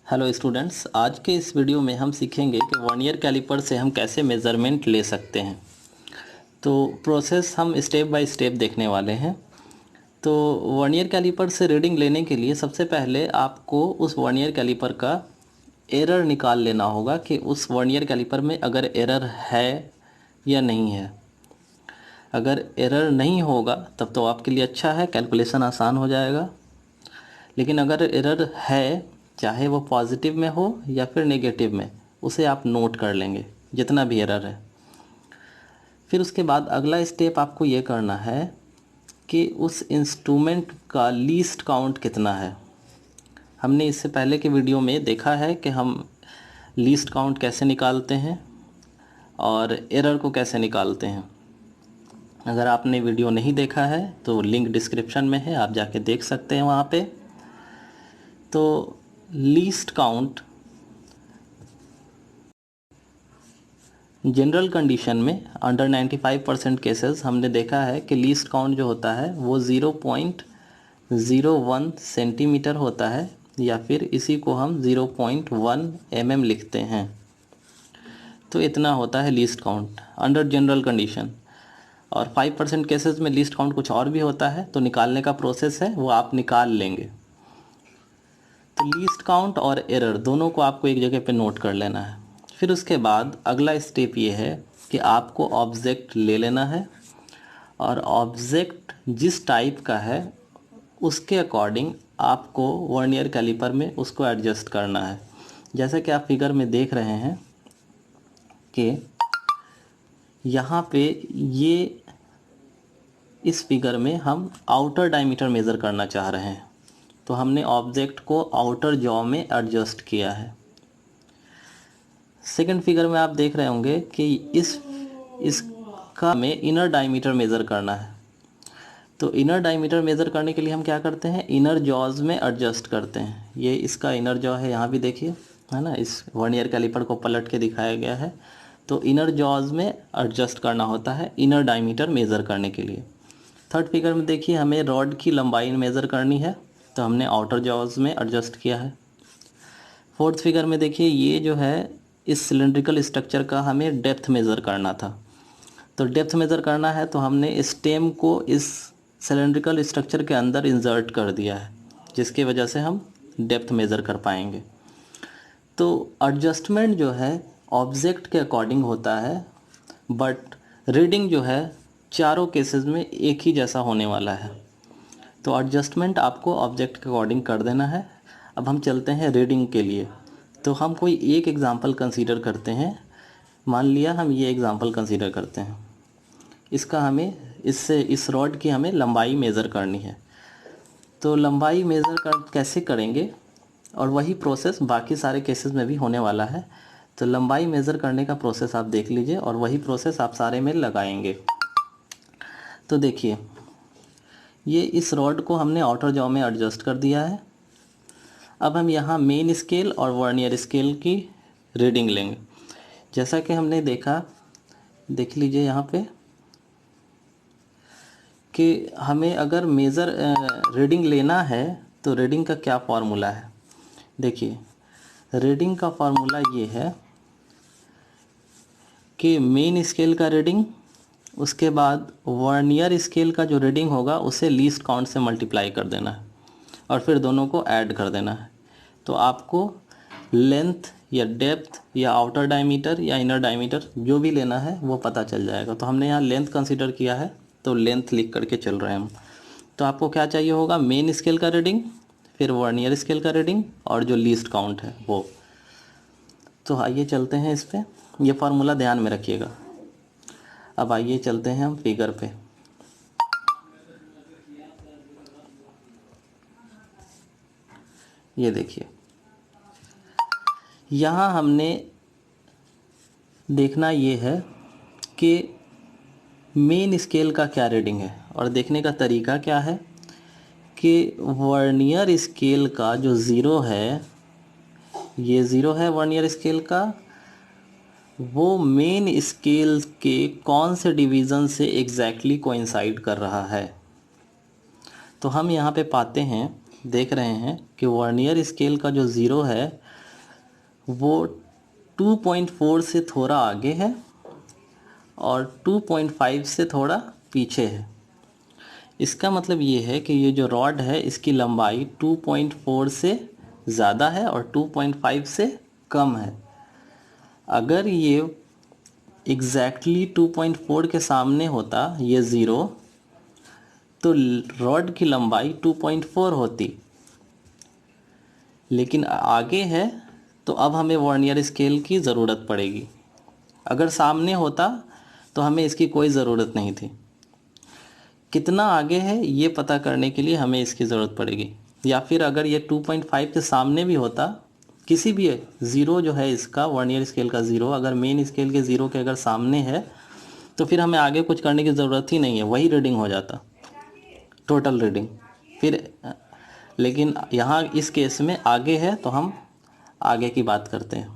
Hello students, आज के इस वीडियो में हम सीखेंगे कि वर्नियर कैलिपर से हम कैसे मेज़रमेंट ले सकते हैं। तो प्रोसेस हम स्टेप बाय स्टेप देखने वाले हैं। तो वर्नियर कैलिपर से रीडिंग लेने के लिए सबसे पहले आपको उस वर्नियर कैलिपर का एरर निकाल लेना होगा कि उस वर्नियर कैलिपर में अगर एरर है या नहीं है। अगर एरर नहीं होगा तब तो आपके लिए अच्छा है, कैलकुलेशन आसान हो जाएगा। लेकिन अगर एरर है, चाहे वो पॉजिटिव में हो या फिर नेगेटिव में, उसे आप नोट कर लेंगे जितना भी एरर है। फिर उसके बाद अगला स्टेप आपको ये करना है कि उस इंस्ट्रूमेंट का लीस्ट काउंट कितना है। हमने इससे पहले के वीडियो में देखा है कि हम लीस्ट काउंट कैसे निकालते हैं और एरर को कैसे निकालते हैं। अगर आपने वीडियो नहीं देखा है तो लिंक डिस्क्रिप्शन में है, आप जाके देख सकते हैं वहाँ पे। तो लीस्ट काउंट जनरल कंडीशन में अंडर 95% केसेस हमने देखा है कि लीस्ट काउंट जो होता है वो 0.01 सेंटीमीटर होता है, या फिर इसी को हम 0.1 mm लिखते हैं। तो इतना होता है least count under general condition. और 5% केसेस में लीस्ट काउंट कुछ और भी होता है, तो निकालने का प्रोसेस है वो आप निकाल लेंगे। तो लीस्ट काउंट और एरर दोनों को आपको एक जगह पे नोट कर लेना है। फिर उसके बाद अगला स्टेप ये है कि आपको ऑब्जेक्ट ले लेना है और ऑब्जेक्ट जिस टाइप का है उसके अकॉर्डिंग आपको वर्नियर कैलिपर में उसको एडजस्ट करना है। जैसा कि आप फिगर में देख रहे हैं कि यहाँ पे ये इस फिगर में हम आउटर डायमीटर मेज़र करना चाह रहे हैं, तो हमने ऑब्जेक्ट को आउटर जॉ में एडजस्ट किया है। सेकंड फिगर में आप देख रहे होंगे कि इसका में इनर डायमीटर मेज़र करना है। तो इनर डायमीटर मेज़र करने के लिए हम क्या करते हैं, इनर जॉज में एडजस्ट करते हैं। ये इसका इनर जॉ है, यहाँ भी देखिए, है ना। इस वर्नियर कैलिपर को पलट के दिखाया गया है। तो इनर जॉज में एडजस्ट करना होता है इनर डायमीटर मेज़र करने के लिए। थर्ड फिगर में देखिए, हमें रॉड की लंबाई मेज़र करनी है, तो हमने आउटर जॉज में एडजस्ट किया है। फोर्थ फिगर में देखिए, ये जो है इस सिलेंड्रिकल स्ट्रक्चर का हमें डेप्थ मेज़र करना था। तो डेप्थ मेज़र करना है तो हमने स्टेम को इस सिलेंड्रिकल स्ट्रक्चर के अंदर इंसर्ट कर दिया है, जिसकी वजह से हम डेप्थ मेज़र कर पाएंगे। तो एडजस्टमेंट जो है ऑब्जेक्ट के अकॉर्डिंग होता है, बट रीडिंग जो है चारों केसेस में एक ही जैसा होने वाला है। तो एडजस्टमेंट आपको ऑब्जेक्ट के अकॉर्डिंग कर देना है। अब हम चलते हैं रीडिंग के लिए। तो हम कोई एक एग्ज़ाम्पल कंसीडर करते हैं। मान लिया हम ये एग्ज़ाम्पल कंसीडर करते हैं, इसका हमें इस रॉड की हमें लंबाई मेज़र करनी है। तो लंबाई मेज़र कर कैसे करेंगे, और वही प्रोसेस बाकी सारे केसेस में भी होने वाला है। तो लंबाई मेज़र करने का प्रोसेस आप देख लीजिए और वही प्रोसेस आप सारे में लगाएंगे। तो देखिए, ये इस रॉड को हमने आउटर जॉ में एडजस्ट कर दिया है। अब हम यहाँ मेन स्केल और वर्नियर स्केल की रीडिंग लेंगे। जैसा कि हमने देखा, देख लीजिए यहाँ पे कि हमें अगर मेज़र रीडिंग लेना है तो रीडिंग का क्या फार्मूला है। देखिए, रीडिंग का फार्मूला ये है कि मेन स्केल का रीडिंग, उसके बाद वर्नियर स्केल का जो रीडिंग होगा उसे लीस्ट काउंट से मल्टीप्लाई कर देना है और फिर दोनों को ऐड कर देना है। तो आपको लेंथ या डेप्थ या आउटर डायमीटर या इनर डायमीटर जो भी लेना है वो पता चल जाएगा। तो हमने यहाँ लेंथ कंसीडर किया है, तो लेंथ लिख करके चल रहे हैं हम। तो आपको क्या चाहिए होगा, मेन स्केल का रीडिंग, फिर वर्नियर स्केल का रीडिंग और जो लीस्ट काउंट है वो। तो आइए चलते हैं इस पर, ये फार्मूला ध्यान में रखिएगा। अब आइए चलते हैं हम फिगर पे। ये देखिए, यहाँ हमने देखना ये है कि मेन स्केल का क्या रीडिंग है, और देखने का तरीका क्या है कि वर्नियर स्केल का जो ज़ीरो है, ये ज़ीरो है वर्नियर स्केल का, वो मेन स्केल के कौन से डिवीज़न से एग्जैक्टली कोइंसाइड कर रहा है। तो हम यहाँ पे पाते हैं, देख रहे हैं कि वर्नियर स्केल का जो ज़ीरो है वो 2.4 से थोड़ा आगे है और 2.5 से थोड़ा पीछे है। इसका मतलब ये है कि ये जो रॉड है इसकी लंबाई 2.4 से ज़्यादा है और 2.5 से कम है। अगर ये एग्जैक्टली 2.4 के सामने होता ये ज़ीरो, तो रॉड की लंबाई 2.4 होती, लेकिन आगे है तो अब हमें वर्नियर स्केल की ज़रूरत पड़ेगी। अगर सामने होता तो हमें इसकी कोई ज़रूरत नहीं थी। कितना आगे है ये पता करने के लिए हमें इसकी ज़रूरत पड़ेगी, या फिर अगर ये 2.5 के सामने भी होता, किसी भी ज़ीरो जो है इसका वर्नियर स्केल का ज़ीरो अगर मेन स्केल के ज़ीरो के अगर सामने है तो फिर हमें आगे कुछ करने की ज़रूरत ही नहीं है, वही रीडिंग हो जाता टोटल रीडिंग फिर। लेकिन यहाँ इस केस में आगे है तो हम आगे की बात करते हैं।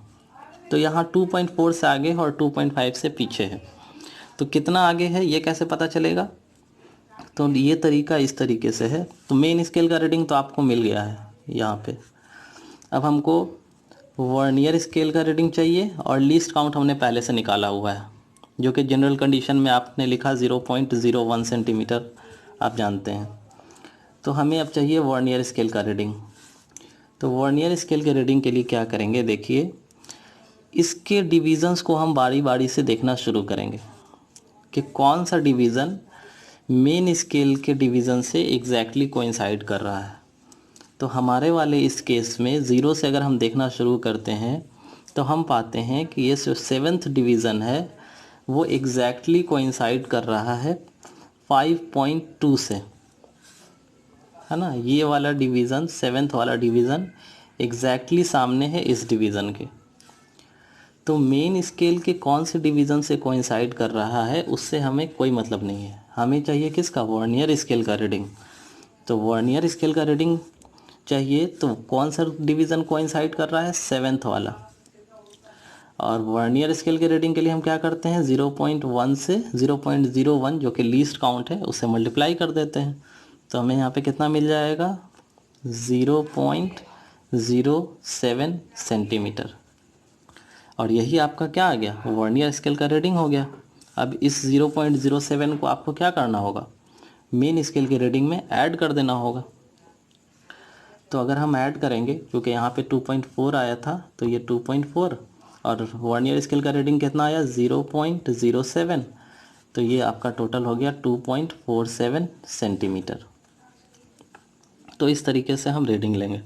तो यहाँ 2.4 से आगे और 2.5 से पीछे है, तो कितना आगे है ये कैसे पता चलेगा? तो ये तरीका इस तरीके से है। तो मेन स्केल का रीडिंग तो आपको मिल गया है यहाँ पे। अब हमको वर्नियर स्केल का रीडिंग चाहिए और लीस्ट काउंट हमने पहले से निकाला हुआ है, जो कि जनरल कंडीशन में आपने लिखा 0.01 सेंटीमीटर, आप जानते हैं। तो हमें अब चाहिए वर्नियर स्केल का रीडिंग। तो वर्नियर स्केल के रीडिंग के लिए क्या करेंगे, देखिए इसके डिवीज़न्स को हम बारी बारी से देखना शुरू करेंगे कि कौन सा डिवीज़न मेन स्केल के डिवीज़न से एग्जैक्टली कोइंसाइड कर रहा है। तो हमारे वाले इस केस में ज़ीरो से अगर हम देखना शुरू करते हैं तो हम पाते हैं कि ये जो 7th डिवीज़न है वो एग्जैक्टली कोइंसाइड कर रहा है 5.2 से, है ना। ये वाला डिवीज़न 7th वाला डिवीज़न एग्जैक्टली सामने है इस डिवीज़न के। तो मेन स्केल के कौन से डिवीज़न से कोइंसाइड कर रहा है उससे हमें कोई मतलब नहीं है, हमें चाहिए किसका, वर्नियर स्केल का रीडिंग। तो वर्नियर स्केल का रीडिंग चाहिए तो कौन सा डिवीज़न कोइंसाइड कर रहा है, 7th वाला। और वर्नियर स्केल के रीडिंग के लिए हम क्या करते हैं, 0.1 से 0.01 जो कि लीस्ट काउंट है उससे मल्टीप्लाई कर देते हैं। तो हमें यहाँ पे कितना मिल जाएगा, 0.07 सेंटीमीटर। और यही आपका क्या आ गया, वर्नियर स्केल का रीडिंग हो गया। अब इस 0.07 को आपको क्या करना होगा, मेन स्केल की रीडिंग में ऐड कर देना होगा। तो अगर हम ऐड करेंगे, क्योंकि यहाँ पे 2.4 आया था तो ये 2.4 और वर्नियर स्केल का रीडिंग कितना आया 0.07, तो ये आपका टोटल हो गया 2.47 सेंटीमीटर। तो इस तरीके से हम रीडिंग लेंगे।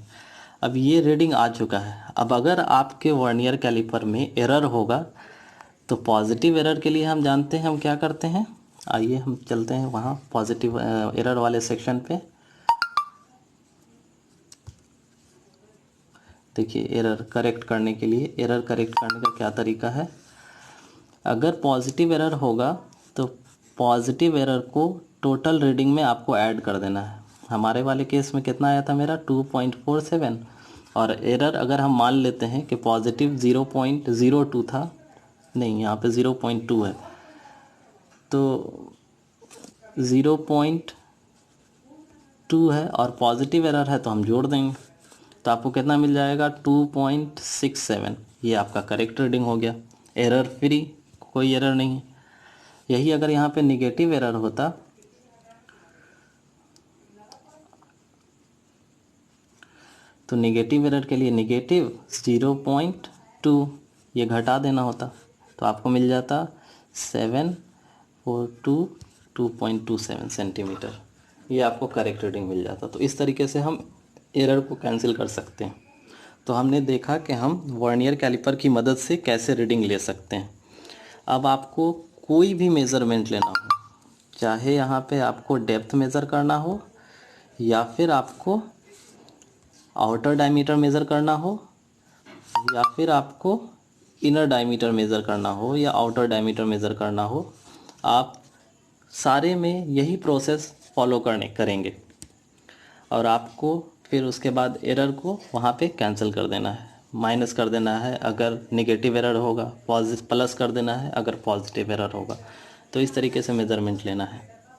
अब ये रीडिंग आ चुका है। अब अगर आपके वर्नियर कैलिपर में एरर होगा तो पॉजिटिव एरर के लिए हम जानते हैं हम क्या करते हैं, आइए हम चलते हैं वहाँ पॉजिटिव एरर वाले सेक्शन पे। देखिए एरर करेक्ट करने के लिए, एरर करेक्ट करने का क्या तरीका है। अगर पॉजिटिव एरर होगा तो पॉजिटिव एरर को टोटल रीडिंग में आपको ऐड कर देना है। हमारे वाले केस में कितना आया था मेरा 2.47, और एरर अगर हम मान लेते हैं कि पॉजिटिव 0.02 था, नहीं यहाँ पे 0.2 है, तो 0.2 है और पॉजिटिव एरर है तो हम जोड़ देंगे, तो आपको कितना मिल जाएगा 2.67। ये आपका करेक्ट रीडिंग हो गया, एरर फ्री, कोई एरर नहीं है। यही अगर यहाँ पे निगेटिव एरर होता तो निगेटिव एरर के लिए निगेटिव 0.2 ये घटा देना होता, तो आपको मिल जाता 742.27 सेंटीमीटर। ये आपको करेक्ट रीडिंग मिल जाता। तो इस तरीके से हम एरर को कैंसिल कर सकते हैं। तो हमने देखा कि हम वर्नियर कैलिपर की मदद से कैसे रीडिंग ले सकते हैं। अब आपको कोई भी मेज़रमेंट लेना हो, चाहे यहाँ पे आपको डेप्थ मेज़र करना हो या फिर आपको आउटर डायमीटर मेज़र करना हो या फिर आपको इनर डायमीटर मेज़र करना हो या आउटर डायमीटर मेज़र करना हो, आप सारे में यही प्रोसेस फॉलो करेंगे और आपको फिर उसके बाद एरर को वहाँ पे कैंसिल कर देना है, माइनस कर देना है अगर नेगेटिव एरर होगा, प्लस कर देना है अगर पॉजिटिव एरर होगा। तो इस तरीके से मेज़रमेंट लेना है।